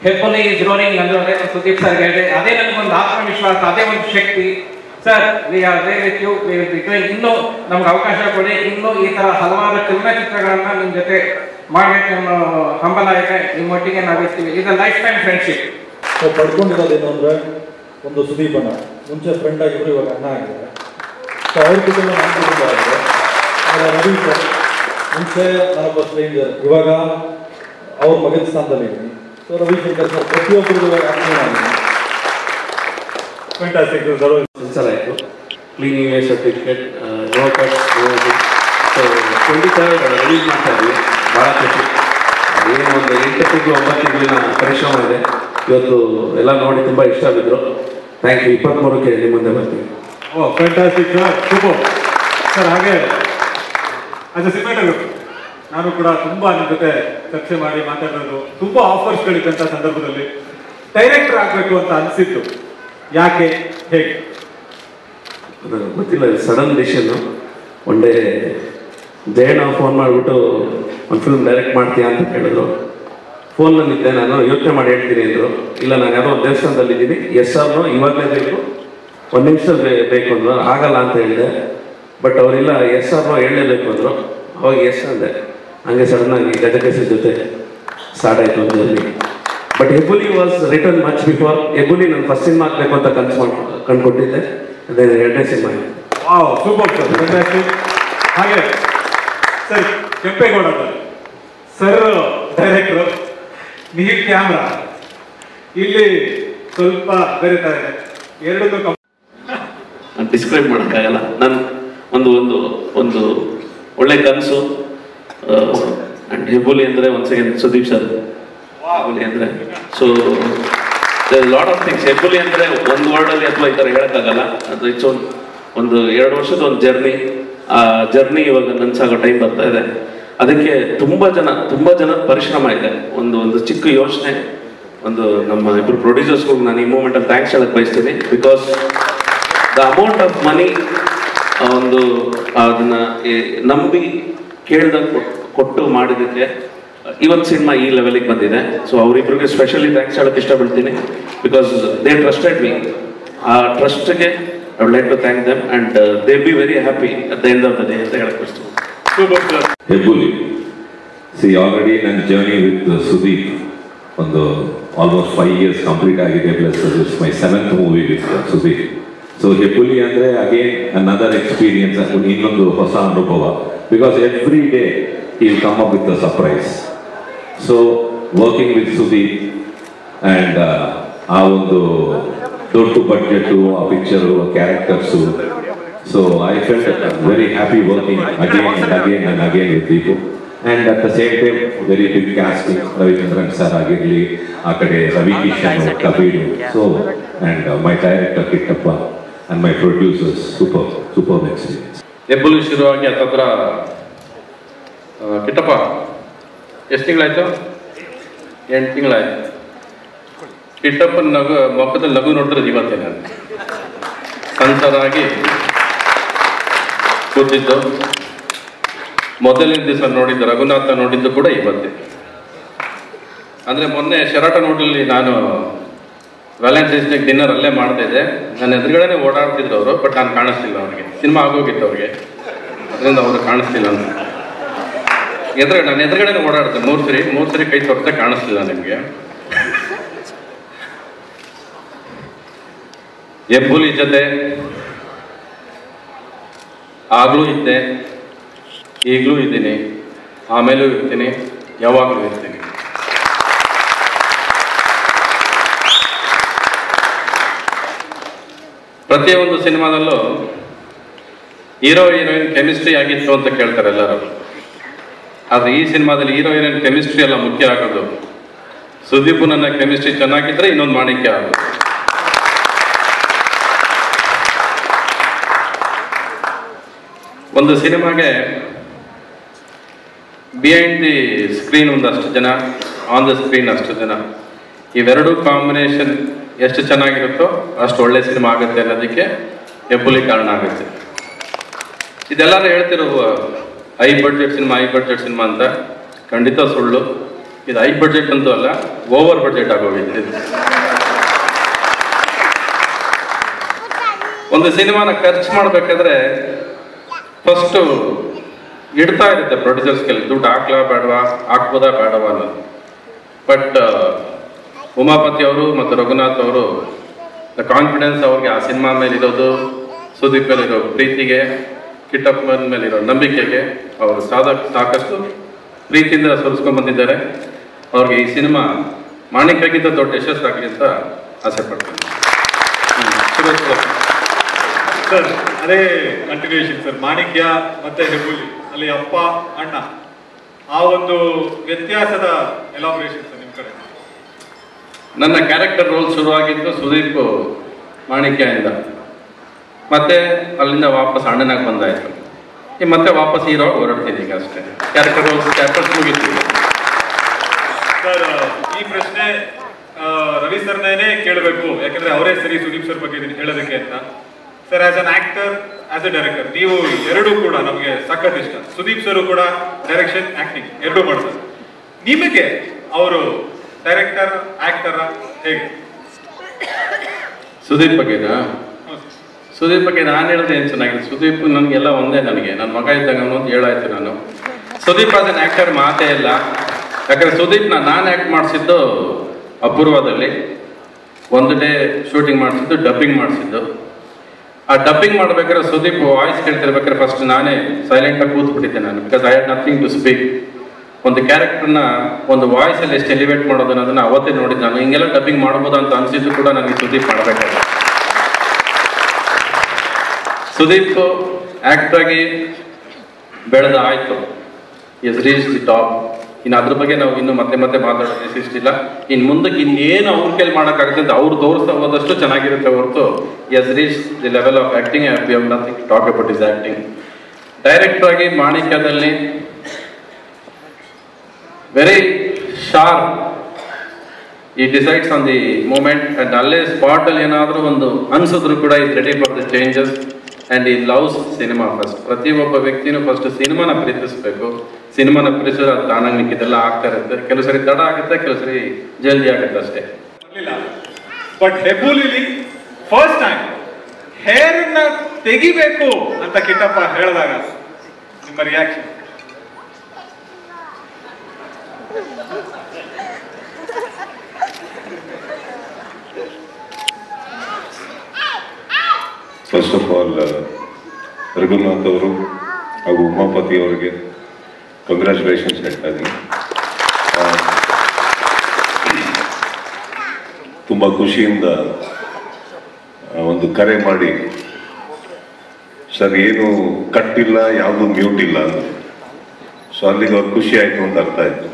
Hebbuli is roaring ಅಂದ್ರೆ Sudeep sir ಹೇಳಿದೆ, ಅದೇ ನನಗೊಂದು ಆತ್ಮವಿಶ್ವಾಸ, ಅದೇ ಒಂದು ಶಕ್ತಿ. Sir, we are there with you, we will be doing. ಇನ್ನೂ ನಮ್ಗೆ ಅವಕಾಶ ಕೊಡಿ, ಇನ್ನೂ ಈ ತರ ಹಲವಾರು ಚಲನಚಿತ್ರಗಳನ್ನ ನಿಮ್ಮ ಜೊತೆ ಮಾಡಬೇಕು ಅನ್ನೋ ಹಂಬಲ ಇದೆ. ನಿಮ್ಮೊಟ್ಟಿಗೆ ನಾವಿರ್ತೀವಿ. ಇದು ಲೈಫ್ ಟೈಮ್ ಫ್ರೆಂಡ್ಶಿಪ್. ಪಡ್ಕೊಂಡಿರೋದೇನು ಅಂದರೆ, ಒಂದು ಸುದೀಪಣ್ಣ ಮುಂಚೆ ಫ್ರೆಂಡ್ ಆಗಿದ್ರು, ಇವಾಗ ಅಣ್ಣ ಆಗಿದ್ದಾರೆ. ಸೊ ಅವ್ರ ಕುಟುಂಬ ನನ್ನ ಕುಟುಂಬ ಆಗಿದೆ. ರವಿ ಸರ್ ಮುಂಚೆ ನಾನೊಬ್ಬ ಸ್ಟ್ರೇಂಜರ್, ಇವಾಗ ಅವ್ರ ಮಗನ ಸ್ಥಾನದಲ್ಲಿ ಇದ್ದೀನಿ. ಸೊ ರವಿಶಂಕರ್ ಸರ್ ಪ್ರತಿಯೊಬ್ಬರಿಗೂ ಫ್ಯಾಂಟಾಸ್ಟಿಕ್. ಸರ್ ಆಯಿತು, cleaning certificate, no cut, so 23rd release ಮಾಡ್ತಾ ಇದ್ವಿ. ಭಾಳ ಖುಷಿ. ಏನು ಒಂದು 8 ತಿಂಗಳು 9 ತಿಂಗಳಿನ ಪರಿಶ್ರಮ ಇದೆ. ಇವತ್ತು ಎಲ್ಲ ನೋಡಿ ತುಂಬ ಇಷ್ಟ ಬಿದ್ದರು. Thank you. 23ಕ್ಕೆ ನಿಮ್ಮ ಮುಂದೆ ಬರ್ತೀವಿ. ಓ ಫ್ಯಾಂಟಾಸ್ಟಿಕ್ ಸರ್, ಸೂಪರ್ ಸರ್. ಹಾಗೆ ಆಸ್ ಎ ಸಿನಿಮಾಟೋಗ್ರಫರ್ ನಾನು ಕೂಡ ತುಂಬ ನಿಮ್ಮ ಜೊತೆ ಚರ್ಚೆ ಮಾಡಿ ಮಾತಾಡೋದು, ತುಂಬ ಆಫರ್ಸ್ಗಳಿದ್ದಂಥ ಸಂದರ್ಭದಲ್ಲಿ ಡೈರೆಕ್ಟರ್ ಆಗಬೇಕು ಅಂತ ಅನಿಸಿತ್ತು. ಯಾಕೆ, ಹೇಗೆ? ಗೊತ್ತಿಲ್ಲ, sudden decision. One day Jayanna phone ಮಾಡಿಬಿಟ್ಟು ಒಂದು ಫಿಲ್ಮ್ ಡೈರೆಕ್ಟ್ ಮಾಡ್ತೀಯಾ ಅಂತ ಹೇಳಿದ್ರು. ಫೋನ್ನಲ್ಲಿದ್ದೆ, ನಾನು ಯೋಚನೆ ಮಾಡಿ ಹೇಳ್ತೀನಿ ಅಂದರು. ಇಲ್ಲ, ನಾನು ಯಾವುದೋ ಒಂದು ದೇವಸ್ಥಾನದಲ್ಲಿದ್ದೀನಿ, ಎಸ್ ಆರ್ನೋ ಇವಾಗಲೇ ಬೇಕು, 1 ನಿಮಿಷದಲ್ಲಿ ಬೇಕು ಅಂದರು. ಆಗಲ್ಲ ಅಂತ ಹೇಳಿದೆ. ಬಟ್ ಅವರಿಲ್ಲ, ಎಸ್ ಆರ್ನೋ ಹೇಳಲೇಬೇಕು ಅಂದರು. ಅವಾಗ ಎಸ್ ಅಂದೆ. ಹಂಗೆ ಸಡನ್ನಾಗಿ ಗಜಕೇಸರಿ ಜೊತೆ ಸ್ಟಾರ್ಟ್ ಆಯಿತು ಒಂದು journey. But Hebbuli was return much before. Hebbuli ನಾನು ಫಸ್ಟ್ ಸಿನಿಮಾ ಆಗಬೇಕು ಅಂತ ಕಂಡುಕೊಟ್ಟಿದ್ದೆ. ಅದೇ 2ನೇ ಸಿನಿಮಾ. Super sir. ಹಾಗೆ ಸರ್, ಕೆಂಪೇಗೌಡ ಸರ್ ಡೈರೆಕ್ಟರ್, ನೀವು ಕ್ಯಾಮ್ರಾ, ಇಲ್ಲಿ ಸ್ವಲ್ಪ ಬೆರೀತಾರೆ. ಎರಡನ್ನೂ ಡಿಸ್ಕ್ರೈಬ್ ಮಾಡೋಕ್ಕಾಗಲ್ಲ. ನಾನು ಒಂದು ಒಳ್ಳೆ ಕನಸು. ಆ್ಯಂಡ್ ಹೆಬ್ಬುಲಿ ಅಂದರೆ ಒಂದು ಸೆಕೆಂಡ್ ಸುದೀಪ್ ಸರ್, ಹೆಬ್ಬುಲಿ ಅಂದರೆ ಸೊ ಲಾಟ್ ಆಫ್ ಥಿಂಗ್ಸ್. ಹೆಬ್ಬುಲಿ ಅಂದರೆ ಒಂದು ವರ್ಡಲ್ಲಿ ಅಥವಾ ಈ ಥರ ಹೇಳೋಕ್ಕಾಗಲ್ಲ. ಅದು ಇಟ್ಸ್ ಒಂದು 2 ವರ್ಷದ ಒಂದು ಜರ್ನಿ. ಆ ಜರ್ನಿ ಇವಾಗ ನನ್ಸಾಗೋ ಟೈಮ್ ಬರ್ತಾ ಇದೆ. ಅದಕ್ಕೆ ತುಂಬ ಜನ ಪರಿಶ್ರಮ ಇದೆ. ಒಂದು ಚಿಕ್ಕ ಯೋಚನೆ, ಒಂದು ನಮ್ಮ ಇಬ್ಬರು ಪ್ರೊಡ್ಯೂಸರ್ಸ್ಗೂ ನಾನು ಈ ಮೂಮೆಂಟಲ್ಲಿ ಥ್ಯಾಂಕ್ಸ್ ಹೇಳಕ್ಕೆ ಬಯಸ್ತೀನಿ. Because the amount of money ಅದನ್ನ ನಂಬಿ ಕೇಳ್ದಂಗೆ ಕೊಟ್ಟು ಮಾಡಿದ್ದಕ್ಕೆ ಇವತ್ತು ಸಿನಿಮಾ ಈ ಲೆವೆಲಿಗೆ ಬಂದಿದೆ. ಸೊ ಅವರಿಬ್ಬರಿಗೆ ಸ್ಪೆಷಲಿ ಥ್ಯಾಂಕ್ಸ್ ಹೇಳಕ್ಕೆ ಇಷ್ಟಪಡ್ತೀನಿ. Because they trusted me. ಆ ಟ್ರಸ್ಟ್ಗೆ I would like to thank them and they be very happy at the end of the day ಅಂತ ಹೇಳಕ್ಕೆ ಇಷ್ಟ. ಹೆಬ್ಬುಲಿ ಆಲ್ರೆಡಿ ನನ್ನ ಜರ್ನಿ ವಿತ್ ಸುದೀಪ್ ಒಂದು ಆಲ್ಮೋಸ್ಟ್ 5 years ಕಂಪ್ಲೀಟ್ ಆಗಿದೆ. Plus this my 7th movie with Sudeep. So Hebbuli ಅಂದರೆ again another experience, ಇನ್ನೊಂದು ಹೊಸ ಅನುಭವ. Because every day he will come up with a surprise. So working with Sudeep and ಆ ಒಂದು ದೊಡ್ಡ ಬಡ್ಜೆಟ್, ಆ picture, characters. So I felt very happy working again and again with Deepu. And at the same time very big casting, Ravichandran sir ಆಗಿರಲಿ, ಆ ಕಡೆ Ravi Kishan, Kabir, so and my director Kittappa and my producers, super experience. ಹೆಬ್ಬುಲಿ ಶುರುವಾಗಿ ಹತ್ತತ್ರ ಕಿಟ್ಟಪ್ಪ ಎಷ್ಟು ತಿಂಗಳಾಯ್ತು? 8 ತಿಂಗಳಾಯ್ತು. ಕಿಟ್ಟಪ್ಪನ ಮೊಕ್ಕದಲ್ಲಿ ನಗು ನೋಡಿದ್ರೆ ಇವತ್ತೇ ನಾನು ಸಂತರಾಗಿ ಕೂತಿದ್ದು. ಮೊದಲನೇ ದಿವಸ ನೋಡಿದ್ದು ರಘುನಾಥ ನೋಡಿದ್ದು ಕೂಡ ಇವತ್ತೇ. ಅಂದರೆ ಮೊನ್ನೆ ಶೆರಾಟನ್ ಹೋಟೆಲಲ್ಲಿ ನಾನು ವ್ಯಾಲೆಂಟೈನ್ಸ್ ಡೇ ಡಿನ್ನರ್ ಅಲ್ಲೇ ಮಾಡ್ತಾ ಇದ್ದೆ. ನನ್ನ ಎದುರುಗಡೆನೇ ಓಡಾಡ್ತಿದ್ರು ಅವರು. ಬಟ್ ನಾನು ಕಾಣಿಸ್ತಿಲ್ಲ ಅವ್ರಿಗೆ. ಸಿನಿಮಾ ಆಗೋಗಿತ್ತು ಅವ್ರಿಗೆ, ಅದರಿಂದ ಅವರು ಕಾಣಿಸ್ತಿಲ್ಲ ಅಂತ. ನಾನು ಎದುರುಗಡೆನೇ ಓಡಾಡ್ತೆ 3 ಸರಿ ಕೈ ತೊಡ್ತಾ ಕಾಣಿಸ್ತಿಲ್ಲ ನಿಮಗೆ. ಹೆಬ್ಬುಲಿ ಜೊತೆ ಆಗ್ಲೂ ಇದ್ದೆ, ಈಗಲೂ ಇದ್ದೀನಿ, ಆಮೇಲೂ ಇರ್ತೀನಿ, ಯಾವಾಗಲೂ ಇರ್ತೀನಿ. ಪ್ರತಿಯೊಂದು ಸಿನಿಮಾದಲ್ಲೂ ಹೀರೋ ಹೀರೋಯಿನ್ ಕೆಮಿಸ್ಟ್ರಿ ಆಗಿತ್ತು ಅಂತ ಕೇಳ್ತಾರೆ ಎಲ್ಲರೂ. ಆದರೆ ಈ ಸಿನಿಮಾದಲ್ಲಿ ಹೀರೋ ಹೀರೋಯಿನ್ ಕೆಮಿಸ್ಟ್ರಿ ಎಲ್ಲ ಮುಖ್ಯ ಆಗೋದು. ಸುದೀಪ್ ನನ್ನ ಕೆಮಿಸ್ಟ್ರಿ ಚೆನ್ನಾಗಿದ್ರೆ ಇನ್ನೊಂದು ಮಾಣಿಕ್ಯ ಆಗೋದು. ಒಂದು ಸಿನಿಮಾಗೆ ಬಿಹೈಂಡ್ ದಿ ಸ್ಕ್ರೀನ್ ಒಂದಷ್ಟು ಜನ, ಆನ್ ದ ಸ್ಕ್ರೀನ್ ಅಷ್ಟು ಜನ, ಇವೆರಡೂ ಕಾಂಬಿನೇಷನ್ ಎಷ್ಟು ಚೆನ್ನಾಗಿರುತ್ತೋ ಅಷ್ಟು ಒಳ್ಳೆ ಸಿನಿಮಾ ಆಗುತ್ತೆ ಅನ್ನೋದಕ್ಕೆ ಹೆಬ್ಬುಲಿ ಕಾರಣ ಆಗುತ್ತೆ. ಇದೆಲ್ಲರೂ ಹೇಳ್ತಿರೋ ಹೈ ಬಡ್ಜೆಟ್ ಸಿನಿಮಾ ಅಂತ ಖಂಡಿತ ಸುಳ್ಳು. ಇದು ಹೈ ಬಡ್ಜೆಟ್ ಅಂತೂ ಅಲ್ಲ, ಓವರ್ ಬಡ್ಜೆಟ್ ಆಗೋಗಿದೆ. ಒಂದು ಸಿನಿಮಾನ ಖರ್ಚು ಮಾಡಬೇಕಾದ್ರೆ ಫಸ್ಟು ಇಡ್ತಾ ಇರುತ್ತೆ ಪ್ರೊಡ್ಯೂಸರ್ಸ್ಗೆ, ದುಡ್ಡು ಹಾಕ್ಲಾ ಬೇಡವಾ, ಹಾಕ್ಬೋದಾ ಬೇಡವಾ ಅನ್ನೋದು. ಬಟ್ ಉಮಾಪತಿ ಅವರು ಮತ್ತು ರಘುನಾಥ್ ಅವರು ಕಾನ್ಫಿಡೆನ್ಸ್ ಅವ್ರಿಗೆ ಆ ಸಿನಿಮಾ ಮೇಲೆ ಇರೋದು, ಸುದೀಪ್ ಮೇಲೆ ಇರೋ ಪ್ರೀತಿಗೆ, ಕಿಟ್ಟಪ್ಪನ ಮೇಲೆ ಇರೋ ನಂಬಿಕೆಗೆ ಅವರು ಸಾಕಷ್ಟು ಪ್ರೀತಿಯಿಂದ ಸುರಿಸ್ಕೊಂಡು ಬಂದಿದ್ದಾರೆ. ಅವ್ರಿಗೆ ಈ ಸಿನಿಮಾ ಮಾಣಿಕ್ಯಕ್ಕಿಂತ ದೊಡ್ಡ ಯಶಸ್ಸಾಗಲಿ ಅಂತ ಆಸೆ ಪಡ್ತೀನಿ. ಸರ್ ಅದೇ ಕಂಟಿನ್ಯೂಷನ್ ಸರ್, ಮಾಣಿಕ್ಯ ಮತ್ತೆ ಹೆಬ್ಬುಲಿ ಅಲ್ಲಿ ಅಪ್ಪ ಅಣ್ಣ ಆ ಒಂದು ವ್ಯತ್ಯಾಸದ ಎಲಾಬ್ರೇಷನ್ ಸರ್ ನಿಮ್ಮ ಕಡೆ. ನನ್ನ ಕ್ಯಾರೆಕ್ಟರ್ ರೋಲ್ ಶುರುವಾಗಿದ್ದು ಸುದೀಪ್ ಮಾಣಿಕ್ಯದಿಂದ, ಮತ್ತೆ ಅಲ್ಲಿಂದ ವಾಪಸ್ ಅಣ್ಣನಾಗಿ ಬಂದಾಯ್ತು. ಮತ್ತೆ ವಾಪಸ್ ಹೀರೋ ಹೊರಡ್ತೀನಿ ಈಗ ಅಷ್ಟೇ. Character rolls ಮುಗಿತೀವಿ. ಸರ್ ಈ ಪ್ರಶ್ನೆ ರವಿ ಸರ್ನೇನೆ ಕೇಳಬೇಕು, ಯಾಕಂದ್ರೆ ಅವರೇ ಸರಿ ಸುದೀಪ್ ಸರ್ ಬಗ್ಗೆ ಹೇಳೋದಕ್ಕೆ ಅಂತ. Sir as an actor, as A director, ನೀವು ಎರಡೂ ಕೂಡ ನಮಗೆ ಸಖತ್ ಇಷ್ಟ. ಸುದೀಪ್ ಸರ್ ಕೂಡ ಡೈರೆಕ್ಷನ್ ಆಕ್ಟಿಂಗ್ ಎರಡೂ ಮಾಡ್ತಾರೆ. ನಿಮಗೆ ಅವರು ಡೈರೆಕ್ಟರ್ ಆಕ್ಟರ್ ಹೇಗೆ? ಸುದೀಪ್ ಬಗ್ಗೆನಾ? ಸುದೀಪ್ ಬಗ್ಗೆ ನಾನು ಹೇಳಿದ್ರೆ ಏನು ಚೆನ್ನಾಗಿದೆ. ಸುದೀಪ್ ನನಗೆಲ್ಲ ಒಂದೇ, ನನಗೆ ನನ್ನ ಮಗ ಇದ್ದಾಗ ಅಂತ ಹೇಳಾಯ್ತು ನಾನು. ಸುದೀಪ್ ಆಸ್ ಅನ್ ಆಕ್ಟರ್ ಮಾತೇ ಇಲ್ಲ. ಯಾಕಂದ್ರೆ ಸುದೀಪ್ನ ನಾನು ಆಕ್ಟ್ ಮಾಡಿಸಿದ್ದು ಅಪೂರ್ವದಲ್ಲಿ, ಒಂದು ಡೇ ಶೂಟಿಂಗ್ ಮಾಡಿಸಿದ್ದು, ಡಬ್ಬಿಂಗ್ ಮಾಡಿಸಿದ್ದು. ಆ ಡಬ್ಬಿಂಗ್ ಮಾಡ್ಬೇಕಾದ್ರೆ ಸುದೀಪ್ ವಾಯ್ಸ್ ಕೇಳ್ತಿರ್ಬೇಕಾದ್ರೆ ಫಸ್ಟ್ ನಾನೇ ಸೈಲೆಂಟಾಗಿ ಕೂತ್ಬಿಟ್ಟಿದ್ದೆ ನಾನು, because I had nothing to speak. ಒಂದು ಕ್ಯಾರೆಕ್ಟರ್ನ ಒಂದು ವಾಯ್ಸಲ್ಲಿ ಎಷ್ಟು ಎಲಿವೇಟ್ ಮಾಡೋದು ಅನ್ನೋದನ್ನ ಅವತ್ತೇ ನೋಡಿದ್ದು ನಾನು. ಹಿಂಗೆಲ್ಲ ಡಬ್ಬಿಂಗ್ ಮಾಡ್ಬೋದು ಅಂತ ಅನಿಸಿದ್ದು ಕೂಡ ನನಗೆ ಸುದೀಪ್ ಮಾಡಬೇಕಾಗಿದೆ. ಸುದೀಪ್ ಆಕ್ಟರಾಗಿ ಬೆಳೆದ ಆಯ್ತು, ಎಸ್ ರೀಚ್ ದಿ ಟಾಪ್. ಇನ್ನು ಅದ್ರ ಬಗ್ಗೆ ನಾವು ಇನ್ನು ಮತ್ತೆ ಮಾತಾಡೋದು ಇಷ್ಟಿಲ್ಲ. ಇನ್ನು ಮುಂದಕ್ಕೆ ಇನ್ನೇನು ಅವ್ರ ಕೈಲಿ ಮಾಡೋಕ್ಕಾಗುತ್ತೆ ಅಂತ ಅವ್ರು ತೋರಿಸ್ತಾ ಹೋದಷ್ಟು ಚೆನ್ನಾಗಿರುತ್ತೆ ಹೊರತು as reach the level of acting we have nothing to talk about is acting. Director ಆಗಿ ಮಾಣಿಕ್ಯದಲ್ಲಿ very sharp, he decides on the moment and ಅಲ್ಲೇ ಸ್ಪಾಟ್ ಅಲ್ಲಿ ಏನಾದರೂ ಒಂದು ಅನ್ಸಿದ್ರು ಕೂಡ is ready for the changes and he loves cinema first. ಪ್ರತಿಯೊಬ್ಬ ವ್ಯಕ್ತಿನೂ ಫಸ್ಟ್ ಸಿನಿಮಾನ ಪ್ರೀತಿಸ್ಬೇಕು. ಸಿನಿಮಾನ ಪ್ರೀತಿಸಿದ್ರೆ ಅದು ತಾನಾಗಿ ನಿಕ್ಕಿದೆಲ್ಲ ಆಗ್ತಾ ಇರುತ್ತೆ. ಕೆಲವು ಸರಿ ತಡ ಆಗುತ್ತೆ, ಕೆಲವು ಸರಿ ಜಲ್ದಿ ಆಗುತ್ತೆ ಅಷ್ಟೇ. ಬಟ್ ಹೆಬ್ಬುಲಿಲಿ ಫಸ್ಟ್ ಟೈಮ್ ಹೇರ್ನ ತೆಗಿಬೇಕು ಅಂತ ಕಿಟ್ಟಪ್ಪ ಹೇಳಿದಾಗ ನಿಮ್ಮ reaction? First of all Raghunath ಅವರು ಹಾಗೂ ಉಮಾಪತಿ ಅವರಿಗೆ ಕಂಗ್ರ್ಯಾಚುಲೇಷನ್ಸ್ ಹೇಳ್ತಾ ಇದ್ದೀನಿ. ತುಂಬ ಖುಷಿಯಿಂದ ಒಂದು ಕರೆ ಮಾಡಿ, ಸರ್ ಏನು ಕಟ್ಟಿಲ್ಲ, ಯಾವುದು ಮ್ಯೂಟ್ ಇಲ್ಲ ಅಂತ. ಸೊ ಅಲ್ಲಿಗೆ ಅವ್ರು ಖುಷಿ ಆಯಿತು ಅಂತ ಅರ್ಥ ಆಯಿತು.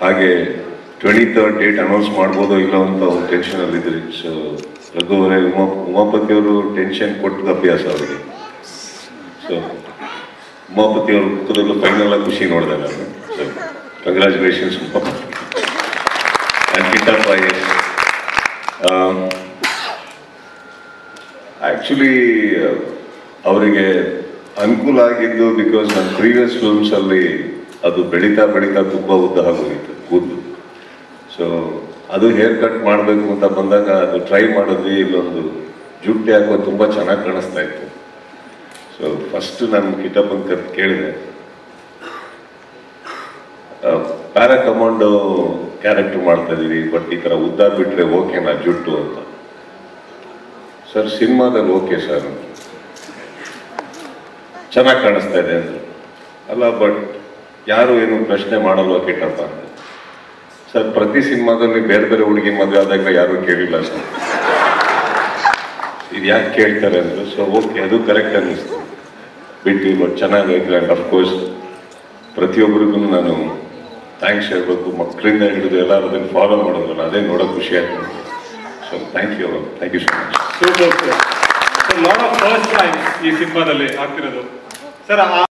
ಹಾಗೆ 23rd ಡೇಟ್ ಅನೌನ್ಸ್ ಮಾಡ್ಬೋದೋ ಇಲ್ಲೋ ಅಂತ ಅವ್ರು ಟೆನ್ಷನಲ್ಲಿದ್ರಿ. ಸೊ ರಘು ಅವರೇ, ಉಮಾಪತಿ ಅವರು ಟೆನ್ಷನ್ ಕೊಟ್ಟದ ಅಭ್ಯಾಸ ಅವರಿಗೆ. ಸೊ ಉಮಾಪತಿ ಅವ್ರ ಮುಖದಲ್ಲೂ ಫೈನಲ್ ಆಗಿ ಖುಷಿ ನೋಡಿದೆ ನಾನು. So congratulations Umapathi and Kittappa. Actually ಅವರಿಗೆ ಅನುಕೂಲ ಆಗಿದ್ದು ಬಿಕಾಸ್ ನನ್ನ ಪ್ರೀವಿಯಸ್ ಫಿಲ್ಮ್ಸಲ್ಲಿ ಅದು ಬೆಳೀತಾ ತುಂಬ ಉದ್ದ ಆಗೋಗಿತ್ತು ಕೂದಲು. ಸೊ ಅದು ಹೇರ್ ಕಟ್ ಮಾಡಬೇಕು ಅಂತ ಬಂದಾಗ ಅದು ಟ್ರೈ ಮಾಡಿದ್ವಿ. ಇಲ್ಲೊಂದು ಜುಟ್ಟಿ ಹಾಕೋದು ತುಂಬ ಚೆನ್ನಾಗಿ ಕಾಣಿಸ್ತಾ ಇತ್ತು. ಸೊ ಫಸ್ಟ್ ನಾನು ಕಿಟ್ಟಪ್ಪನ ಕೇಳಿದೆ, ಪ್ಯಾರಾ ಕಮಾಂಡೋ ಕ್ಯಾರೆಕ್ಟರ್ ಮಾಡ್ತಾ ಇದೀವಿ, ಬಟ್ ಈ ಥರ ಉದ್ದ ಬಿಟ್ರೆ ಓಕೆನಾ ಜುಟ್ಟು ಅಂತ. ಸರ್ ಸಿನಿಮಾದಲ್ಲಿ ಓಕೆ ಸರ್, ಚೆನ್ನಾಗಿ ಕಾಣಿಸ್ತಾ ಇದೆ ಅಂದರು. ಅಲ್ಲ ಬಟ್ ಯಾರು ಏನು ಪ್ರಶ್ನೆ ಮಾಡಲ್ವ ಕಿಟ್ಟಪ್ಪ ಅಂತ. ಸರ್ ಪ್ರತಿ ಸಿನಿಮಾದಲ್ಲಿ ಬೇರೆ ಬೇರೆ ಹುಡುಗಿ ಮದುವೆ ಆದಾಗ ಯಾರು ಕೇಳಿಲ್ಲ ಸರ್, ಇದು ಯಾಕೆ ಕೇಳ್ತಾರೆ ಅಂದರು. ಸೊ ಓಕೆ, ಅದು ಕರೆಕ್ಟ್ ಅನ್ನಿಸ್ತು, ಬಿಟ್ಟು ಬಟ್ ಚೆನ್ನಾಗೈತೆ. ಆ್ಯಂಡ್ ಅಫ್ಕೋರ್ಸ್ ಪ್ರತಿಯೊಬ್ಬರಿಗೂ ನಾನು ಥ್ಯಾಂಕ್ಸ್ ಹೇಳ್ಬೇಕು. ಮಕ್ಕಳಿಂದ ಹಿಡಿದು ಎಲ್ಲರೂ ಅದನ್ನು ಫಾಲೋ ಮಾಡೋದಲ್ಲ, ಅದೇ ನೋಡೋಕೆ ಖುಷಿ ಆಯ್ತು. So thank you so much. Lot of first time ಈ ಸಿನಿಮಾದಲ್ಲಿ ಆಗ್ತಿರೋದು ಸರ್.